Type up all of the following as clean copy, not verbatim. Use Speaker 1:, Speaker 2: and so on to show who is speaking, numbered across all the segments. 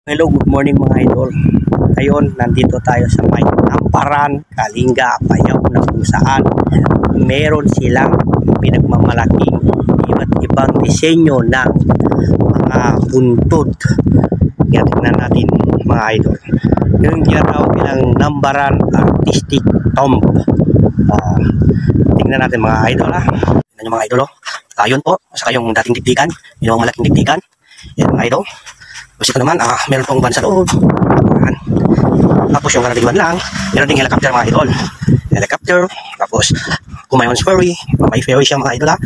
Speaker 1: Hello, good morning mga idol. Ngayon, nandito tayo sa may Namparan, Kalinga, Apayao na kung saan meron silang pinagmamalaking iba't ibang disenyo ng mga buntod. Tingnan natin mga idol. Yung tinatawag nilang Namparan Artistic Tomb. Tingnan natin mga idol ha. Tingnan nyo mga idol oh. Layon po, saka yung dating dikdikan, yung malaking dikdikan. Yan mga idol. Tapos ito naman, meron pong van sa loob. Tapos yung karaniwan lang, meron ding helicopter mga idol. Helicopter, tapos Kumayon's Ferry, may ferry siya mga idol ha.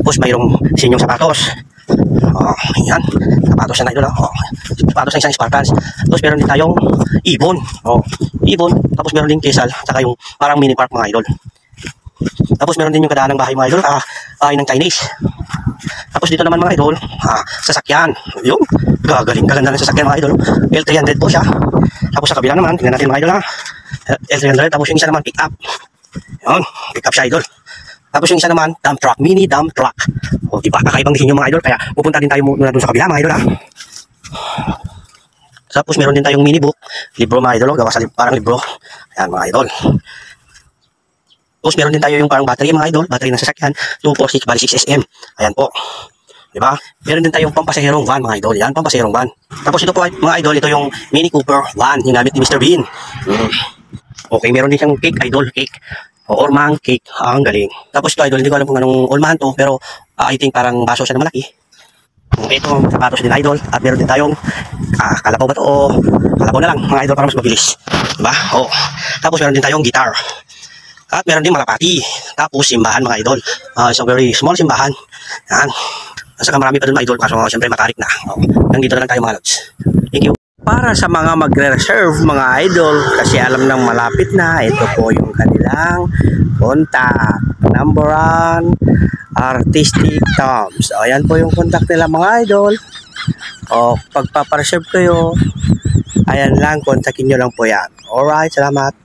Speaker 1: Tapos mayroong sinyong sapatos. Yan, sapatos siya na idol ha. Sapatos ng isang Spartans. Tapos meron din tayong ibon. Ibon, tapos meron din kesal, saka yung parang mini park mga idol. Tapos meron din yung kadaan ng bahay mga idol, bahay ng Chinese. Tapos dito naman mga idol, sasakyan. Yung gagaling, kaganda ng sasakyan mga idol. L300 po siya. Tapos sa kabila naman, tingnan natin mga idol ha. L300, tapos yung isa naman pick up. Yun, pick up siya idol. Tapos yung isa naman, dump truck, mini dump truck. O diba, kakaibang disenyo mga idol. Kaya pupunta din tayo muna dun sa kabila mga idol ha. Tapos meron din tayong mini book, libro mga idol, gawa sa parang libro. Ayan mga idol. Tapos meron din tayo yung parang battery mga idol, battery ng sasakyan, 246 bali 6SM. Ayan po. Diba? Meron din tayong pampasaherong van mga idol. Yan, pampasaherong van. Tapos ito po mga idol, ito yung Mini Cooper van, yung gamit ni Mr. Bean. Okay, meron din siyang cake idol, cake. O ormang cake. Ang galing. Tapos ito idol, hindi ko alam kung anong ormahan to, pero I think parang baso siya na malaki. Ito, sapatos din idol. At meron din tayong kalabaw ba to o kalabaw na lang mga idol para mas mabilis. Diba? O. Tapos meron din tayong guitar. At meron din malapati. Tapos simbahan mga idol. Isang very small simbahan. Yan. Saka marami pa dun mga idol. Kaso siyempre matarik na. Nandito na lang tayo mga lods. Thank you. Para sa mga magre-reserve mga idol. Kasi alam nang malapit na. Ito po yung kanilang contact. Namparan Artistic Tomb. So ayan po yung contact nila mga idol. O pagpapareserve kayo. Ayan lang. Kontakin nyo lang po yan. Alright. Salamat.